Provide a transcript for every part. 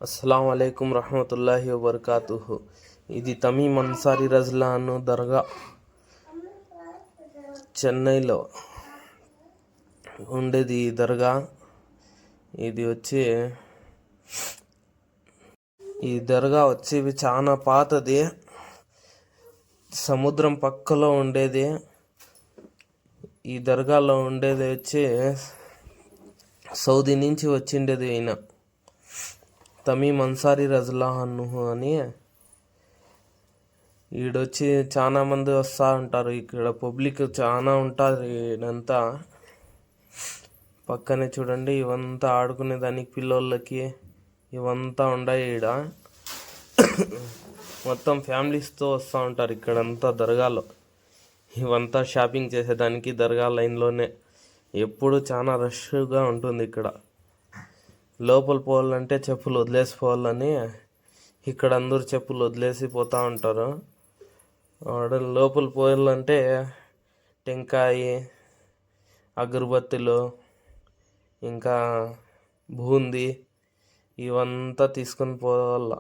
అస్సలం అయికం రహమతుల్లాహి వబర్కాతుహు. ఇది తమీమ్ అన్సారీ రజ్లాను దర్గా, చెన్నైలో ఉండేది ఈ దర్గా. ఇది వచ్చి ఈ దర్గా వచ్చి చాలా పాతది, సముద్రం పక్కలో ఉండేది. ఈ దర్గాలో ఉండేది వచ్చి సౌదీ నుంచి వచ్చిండేది ఈయన తమీమ్ అన్సారీ రజ్లాహు అని. ఈడొచ్చి చాలా మంది వస్తూ ఉంటారు. ఇక్కడ పబ్లిక్ చాలా ఉంటారు. ఈడంతా పక్కనే చూడండి, ఇవంతా ఆడుకునే దానికి పిల్లోళ్ళకి ఇవంతా ఉన్నాయి. ఈడ మొత్తం ఫ్యామిలీస్తో వస్తూ ఉంటారు ఇక్కడంతా దర్గాలో. ఇవంతా షాపింగ్ చేసేదానికి దర్గా లైన్లోనే ఎప్పుడు చాలా రష్గా ఉంటుంది. ఇక్కడ లోపల పోవాలంటే చెప్పులు వదిలేసిపోవాలని ఇక్కడ అందరూ చెప్పులు వదిలేసి పోతూ ఉంటారు. లోపల పోవాలంటే టెంకాయ, అగరబత్తులు, ఇంకా బూందీ ఇవంతా తీసుకొని పోవాల.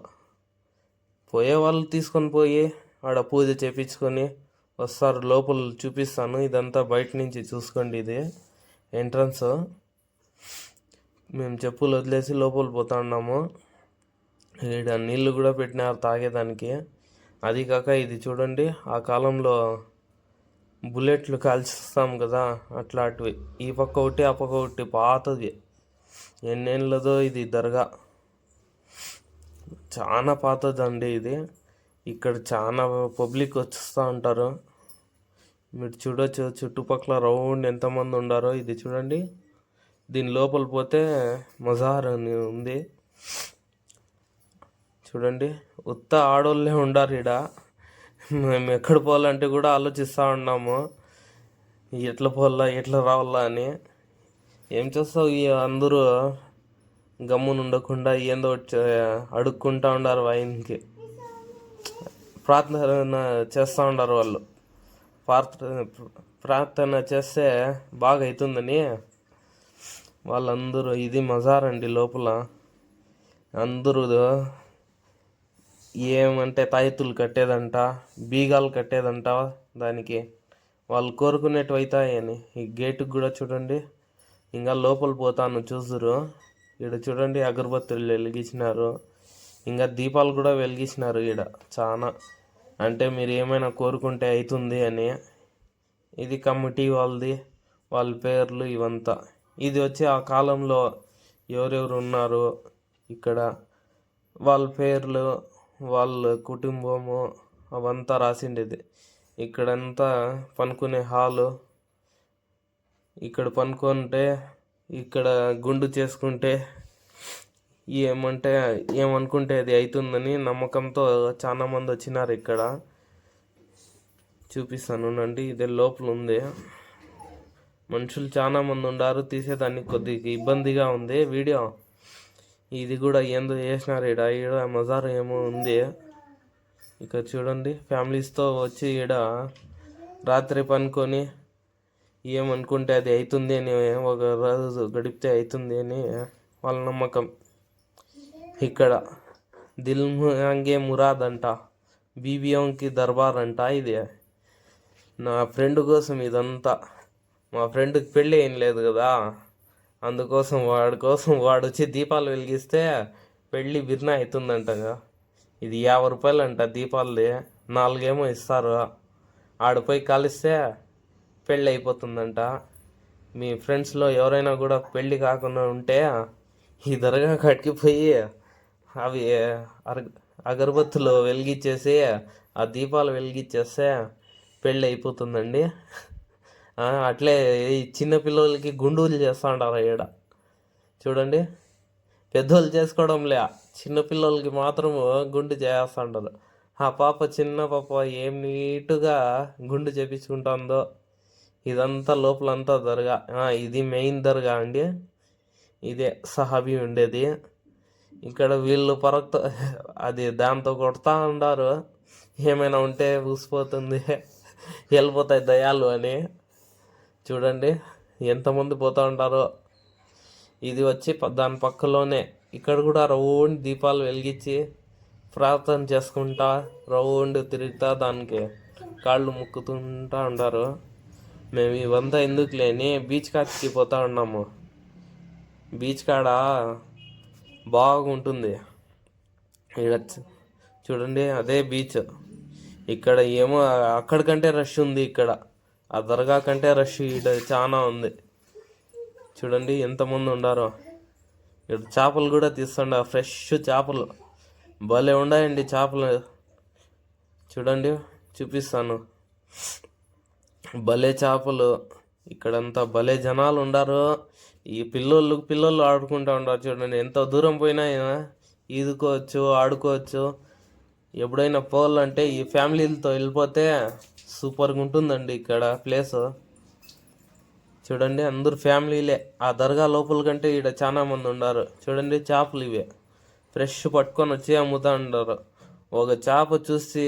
పోయేవాళ్ళు తీసుకొని పోయి ఆడ పూజ చేపించుకొని వస్తారు. లోపల చూపిస్తాను. ఇదంతా బయట నుంచి చూసుకోండి. ఇది ఎంట్రన్స్. మేము చెప్పులు వదిలేసి లోపల పోతా ఉన్నాము. ఇక్కడ నీళ్ళు కూడా పెట్టినారు తాగేదానికి. అది కాక ఇది చూడండి, ఆ కాలంలో బుల్లెట్లు కాల్చిస్తాం కదా, అట్లాంటివి. ఈ పక్క ఒకటి ఆ పక్క ఒకటి పాతది. ఎన్నేళ్ళదో ఇది దర్గా, చాలా పాతదండి ఇది. ఇక్కడ చాలా పబ్లిక్ వస్తూ ఉంటారు. మీరు చూడొచ్చు చుట్టుపక్కల రౌండ్ ఎంతమంది ఉండారో. ఇది చూడండి, దీని లోపల పోతే మజార్ అని ఉంది. చూడండి, ఉత్త ఆడోళ్ళే ఉండారు ఈడ. మేము ఎక్కడ పోవాలంటే కూడా ఆలోచిస్తూ ఉన్నాము, ఎట్లా పోవాలా ఎట్లా రావాలా అని. ఏం చేస్తావు, ఈ అందరూ గమ్మున ఉండకుండా ఏందో అడుక్కుంటూ ఉండారు. ఆయనకి ప్రార్థన చేస్తూ ఉండారు వాళ్ళు. ప్రార్థన చేస్తే బాగా అవుతుందని వాళ్ళందరూ. ఇది మజార్ అండి. లోపల అందరూ ఏమంటే తాయెత్తులు కట్టేదంట, బీగాలు కట్టేదంట. దానికి వాళ్ళు కోరుకునేటివి అవుతాయని. ఈ గేటుకు కూడా చూడండి, ఇంకా లోపల పోతాను చూస్తురు. ఇక్కడ చూడండి, అగరబత్తులు వెలిగించినారు, ఇంకా దీపాలు కూడా వెలిగించినారు ఈడ చాలా. అంటే మీరు ఏమైనా కోరుకుంటే అవుతుంది అని. ఇది కమిటీ వాళ్ళది, వాళ్ళ పేర్లు ఇవంతా. ఇది వచ్చి ఆ కాలంలో ఎవరెవరు ఉన్నారు ఇక్కడ, వాళ్ళ పేర్లు, వాళ్ళ కుటుంబము అవంతా రాసిండేది. ఇక్కడంతా పనుకునే హాలు. ఇక్కడ పనుకుంటే, ఇక్కడ గుండు చేసుకుంటే ఏమనుకుంటే అది అవుతుందని నమ్మకంతో చాలా మంది వచ్చినారు ఇక్కడ. చూపిస్తాను నండి, ఇదే లోపల ఉంది. మనుషులు చాలా మంది ఉన్నారు. తీసేదానికి కొద్దిగా ఇబ్బందిగా ఉంది వీడియో. ఇది కూడా ఏందో చేసినారు ఈడ. ఈడ మజార్ ఏమో ఉంది. ఇక్కడ చూడండి, ఫ్యామిలీస్తో వచ్చి ఈడ రాత్రి పనుకొని ఏమనుకుంటే అది అవుతుంది అని, ఒక రోజు గడిపితే అవుతుంది అని వాళ్ళ నమ్మకం. ఇక్కడ దిల్ మాంగే మురాద్ అంట, బీబీఓంకి దర్బార్ అంట. ఇది నా ఫ్రెండ్ కోసం ఇదంతా. మా ఫ్రెండ్కి పెళ్ళి ఏం లేదు కదా, అందుకోసం వాడు వచ్చి దీపాలు వెలిగిస్తే పెళ్ళి బిర్నా అవుతుందంటగా. ఇది 50 రూపాయలు అంట దీపాలది. 4 ఏమో ఇస్తారు. ఆడిపోయి కాలిస్తే పెళ్ళి అయిపోతుందంట. మీ ఫ్రెండ్స్లో ఎవరైనా కూడా పెళ్ళి కాకుండా ఉంటే ఈ దర్గా కట్టిపోయి అవి అగరబత్తులు వెలిగించేసి ఆ దీపాలు వెలిగించేస్తే పెళ్ళి అయిపోతుందండి. అట్లే ఈ చిన్నపిల్లలకి గుండులు చేస్తూ ఉంటారు ఈడ. చూడండి, పెద్దోళ్ళు చేసుకోవడంలే, చిన్నపిల్లలకి మాత్రము గుండు చేస్తుంటారు. ఆ పాప, చిన్న పాప ఏం నీట్గా గుండు చేపించుకుంటుందో. ఇదంతా లోపలంతా దర్గా. ఇది మెయిన్ దర్గా అండి. ఇదే సహాబీ ఉండేది. ఇక్కడ వీళ్ళు అది దాంతో కొడతా ఉండారు. ఏమైనా ఉంటే ఊసిపోతుంది, వెళ్ళిపోతాయి దయాలు అని. చూడండి ఎంతమంది పోతూ ఉంటారో. ఇది వచ్చి దాని పక్కలోనే ఇక్కడ కూడా రౌండ్ దీపాలు వెలిగించి ప్రార్థన చేసుకుంటా రౌండ్ తిరుగుతా దానికి కాళ్ళు ముక్కుతుంటా ఉంటారు. మేము ఇవంతా ఎందుకు లేని బీచ్ కాడికి పోతా ఉన్నాము. బీచ్ కాడ బాగుంటుంది. ఇక్కడ చూడండి అదే బీచ్. ఇక్కడ ఏమో అక్కడికంటే రష్ ఉంది. ఇక్కడ ఆ దర్గా కంటే రష్ ఇక్కడ చాలా ఉంది. చూడండి ఎంతమంది ఉండారో. ఇక్కడ చేపలు కూడా తీస్తుండ, ఫ్రెష్ చేపలు భలే ఉన్నాయండి చేపలు. చూడండి చూపిస్తాను. భలే చేపలు. ఇక్కడంతా భలే జనాలు ఉండారు. ఈ పిల్లలు ఆడుకుంటూ ఉంటారు. చూడండి ఎంత దూరం పోయినా ఈదుకోవచ్చు, ఆడుకోవచ్చు. ఎప్పుడైనా పోవాలంటే ఈ ఫ్యామిలీలతో వెళ్ళిపోతే సూపర్గా ఉంటుందండి ఇక్కడ ప్లేస్. చూడండి అందరు ఫ్యామిలీలే. ఆ దర్గా లోపల కంటే ఇక్కడ చాలా మంది ఉన్నారు. చూడండి చేపలు ఇవే ఫ్రెష్ పట్టుకొని వచ్చి అమ్ముతా ఉంటారు. ఒక చేప చూసి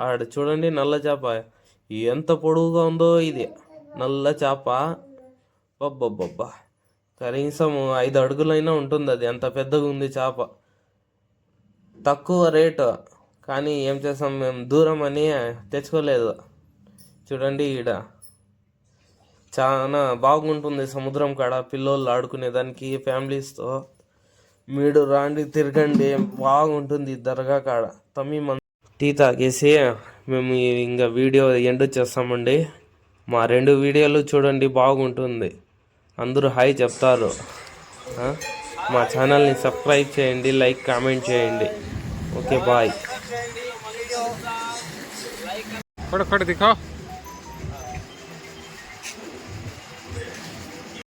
ఆడ చూడండి నల్ల చేప ఎంత పొడవుగా ఉందో. ఇది నల్ల చేప బొబ్బబ్బబ్బా కనీసం 5 అడుగులైనా ఉంటుంది. అది అంత పెద్దగా ఉంది చేప. తక్కువ రేటు కానీ ఏం చేస్తాం, మేము దూరం అని తెచ్చుకోలేదు. చూడండి ఈడ చాలా బాగుంటుంది సముద్రం కాడ పిల్లోళ్ళు ఆడుకునేదానికి ఫ్యామిలీస్తో. మీరు రాండి, తిరగండి, బాగుంటుంది దర్గా కాడ. టీ తాగేసి మేము ఇంకా వీడియో ఎండ్ చేస్తామండి. మా 2 వీడియోలు చూడండి, బాగుంటుంది. అందరూ హాయ్ చెప్తారు. మా ఛానల్ని సబ్స్క్రైబ్ చేయండి, లైక్ కామెంట్ చేయండి. Okay bye. फटाफट दिखाओ।